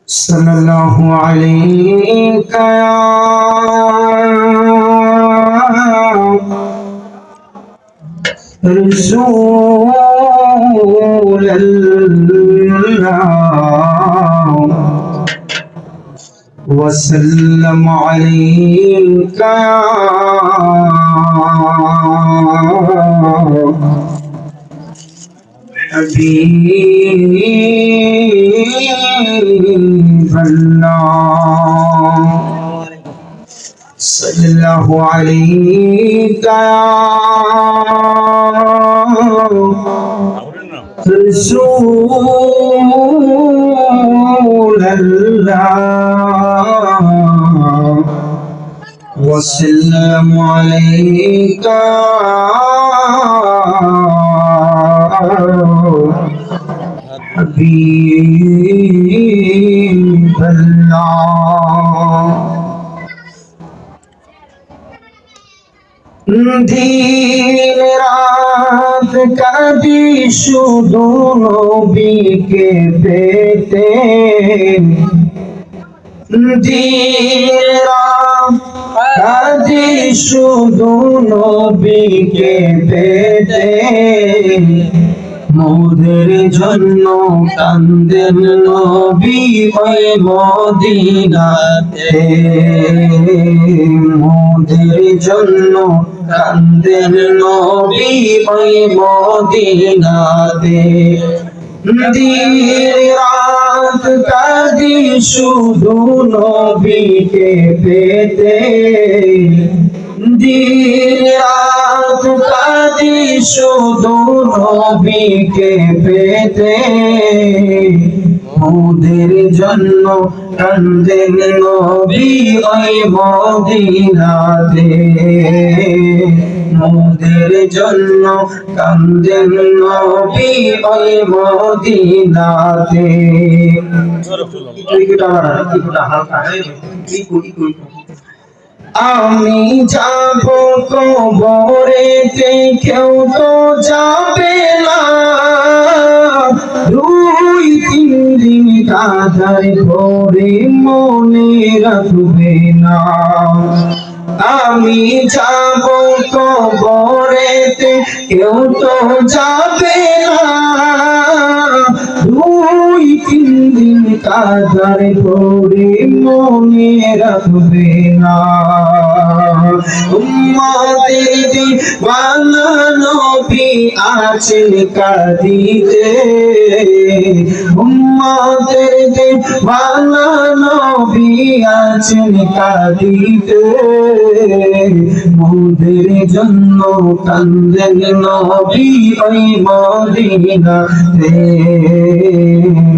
सल्लल्लाहु अलैका या रसूलल्लाह वसल्लम अलैका या हबीबल्लाह सल्लल्लाहु अलैका या रसूलल्लाह वसल्लम अलैका हबीबल्लाह दिन रात কাঁদি শুধু নবীকে পেতে দিন রাত কাঁদি শুধু নবীকে পেতে মোদের জন্য কান্দেন নবী ওই মদিনাতে মোদের জন্য কান্দেন নবী ওই মদিনাতে দিন রাত কাঁদি শুধু নবীকে পেতে দিন রাত কাঁদি শুধু নবীকে পেতে মোদের জন্য কান্দেন নবী ওই মদিনাতে মোদের জন্য কান্দেন নবী ওই মদিনাতে আমি যাব কবরেতে কেউ তো যাবে না দুই তিন দিন কাঁদায় পরে মনে রাখবে না আমি যাব কবরেতে কেউ তো যাবে না দুই তিন দিন কাঁদার পরে মনে রাখবে না উম্মতের দিওয়ানা নবী আছেন কাঁদিতে উম্মতের দিওয়ানা নবী আছেন কাঁদিতে মোদের জন্য কান্দেন নবী ওই মদিনাতে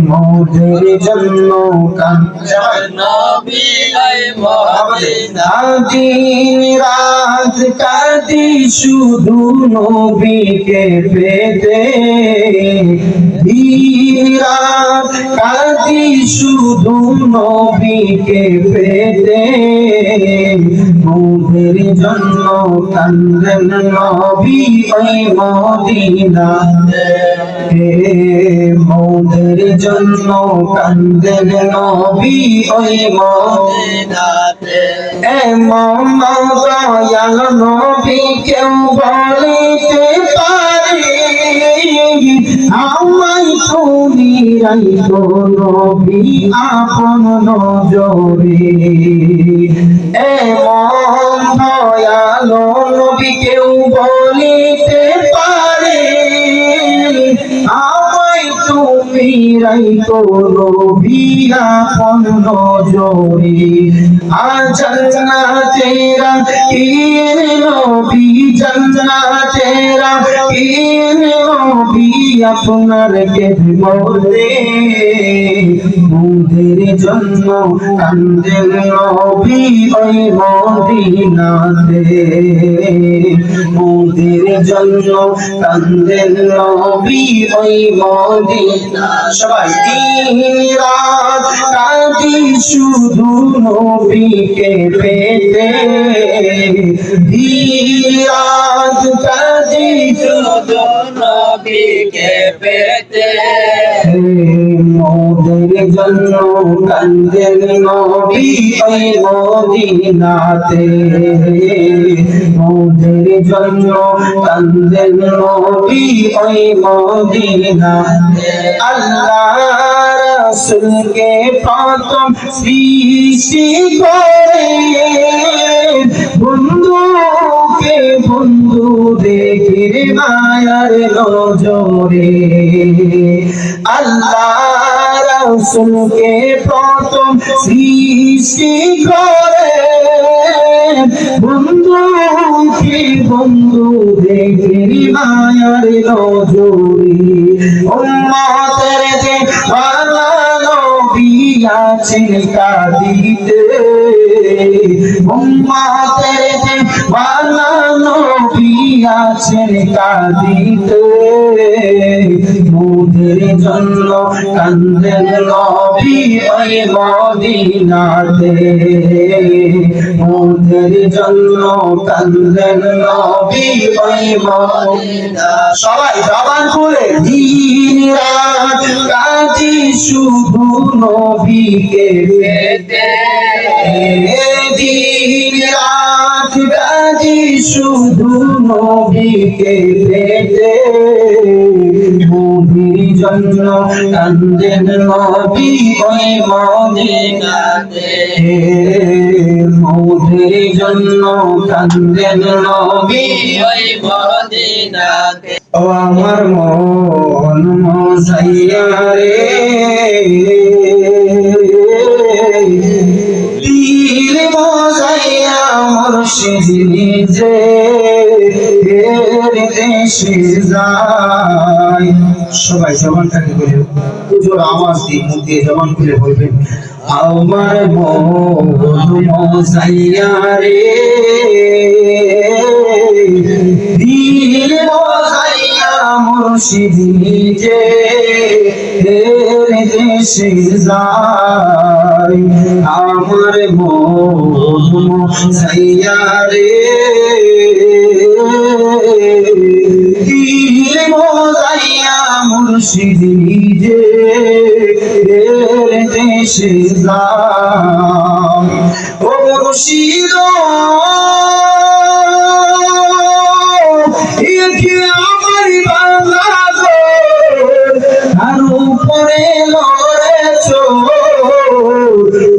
মোদের জন্য কান্দেন নবী ওই মদিনাতে দিন রাত কাঁদি শুধু নবীকে পেতে দিন রাত কাঁদি শুধু নবীকে পেতে মোদের জন্য কান্দেন নবী ওই মদিনাতে মোদের জন্য কান্দেন নবী ওই মদিনাতে এমন দয়াল নবী কেউ বলিতে পারে আমায় তুমি রাখো নবী আপন নজরে এমন দয়াল নবী কেউ বলিতে পারে আমায় তুমি রাখো নবী আপন নজরে জান্নাতে রাখিয়েন নবী জান্নাতে রাখিয়েন নবী আপনার খেদমতে মোদের জন্য কান্দেন নবী ওই মদিনাতে মোদের জন্য কান্দেন নবী ওই মদিনা সবাই দিন রাত কাঁদি শুধু নবীকে পেতে দিন রাত কাঁদি শুধু নবীকে পেতে মোদের জন্য কান্দেন নবী ওই মদিনাতে মোদের জন্য কান্দেন নবী ওই মদিনাতে আল্লাহ রাসূলকে প্রথম সৃষ্টি করে বন্ধুকে বন্ধু দেখে মায়ার নজরে আল্লাহ রাসূলকে প্রথম সৃষ্টি করে বন্ধুকে বন্ধু দেখে মায়ার নজরে উম্মতের যে ভালো নবী আছেন কাঁদিতে উম্মতের যে ভালো নবী আছেন কাঁদিতে মোদের জন্য কান্দেন নবী ওই মদিনাতে মোদের জন্য কান্দেন নবী ওই মদিনা সবাই জবান খুলে দিন রাত কাঁদি শুধু নবীকে পেতে দিন রাত কাঁদি শুধু নবীকে পেতে মোদের জন্য কান্দেন নবী ওই মদিনাতে মোদের জন্য কান্দেন নবী ওই মদিনাতে ও আমার মন মজাইয়া রে দিল মজাইয়া মুর্শিদ নিজে দেশে যায় সবাই জবানটাকে বলে জোর আওয়াজ দিয়ে মুখ দিয়ে জবান খুলে বলবেন আমার মন মজাইয়া রে দিল মজাইয়া মুর্শিদ নিজে দেশে যায় আমার মন মজাইয়া রে দিল মজাইয়া মুর্শিদ নিজে দেশে যায় ও মুর্শিদ আমার বাংলাদেশ আর উপরে লড়েছ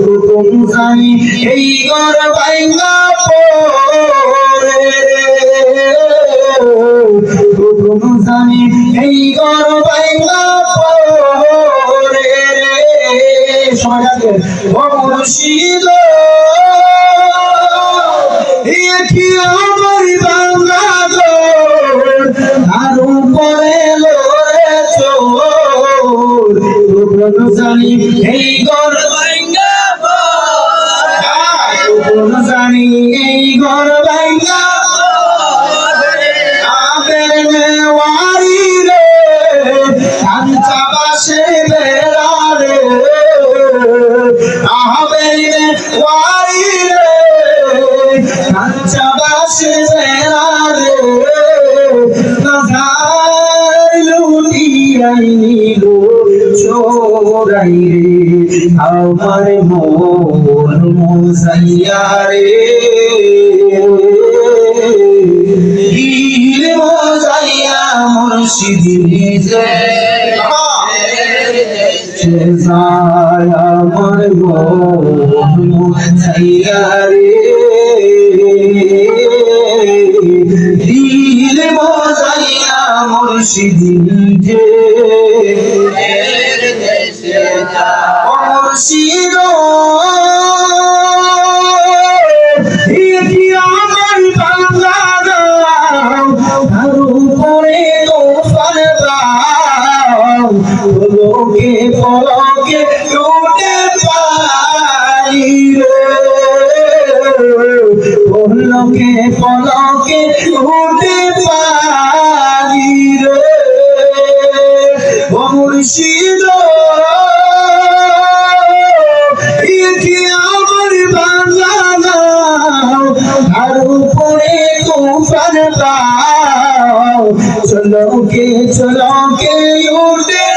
হুকুম জানি এই ঘর বাইঙ্গা পড়ে হুকুম জানি এই ঘর বাইঙ্গা পড়ে সবাই ও মুর্শিদ আমার বাংলাদেশ আর উপরে লড়েছ জানি এই ঘর ভাঙ্গা জানি এই ঘর ভাঙ্গা আবের নেওয়ারি রে কাঞ্চা বাসে বেড়া রে আবের নেওয়ারি রে কাঞ্চা বাসে বেড়া রে চোরাই রে আমার মন মজাইয়া রে দিল মজাইয়া মুর্শিদ নিজে যায় আমার মন মজাইয়া রে দিল মজাইয়া মুর্শিদ নিজে মুর্শিদ আমার বাংলাদেশ আর উপরে তোফান দাও পলকে পলকে লুটে পাই রে পলকে পলকে লুটে পাই রে মুর্শিদ আমার বাংলাদেশ আর উপরে তুফান দাও চলো কে উঠে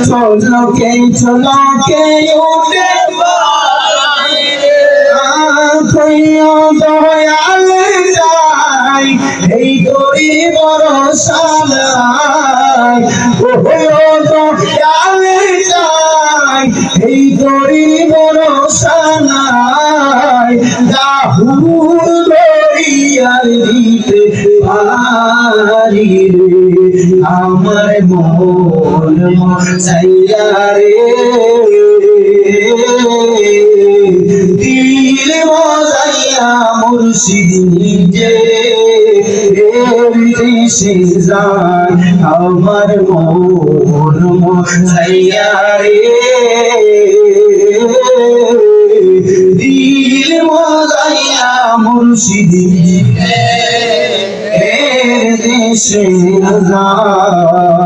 চলকে চলকে উঠে কইও দয়াল যাই এই দড়ি ভরসা নাই কইও দয়াল যাই এই দড়ি ভরসা নাই দাহুর দড়িয়ার দিতে পারি রে আমার মন মজাইয়া রে দিল মজাইয়া মুর্শিদ নিজে দেশে যায় আমার মন মজাইয়া রে দিল মজাইয়া মুর্শিদ নিজে দেশে যায়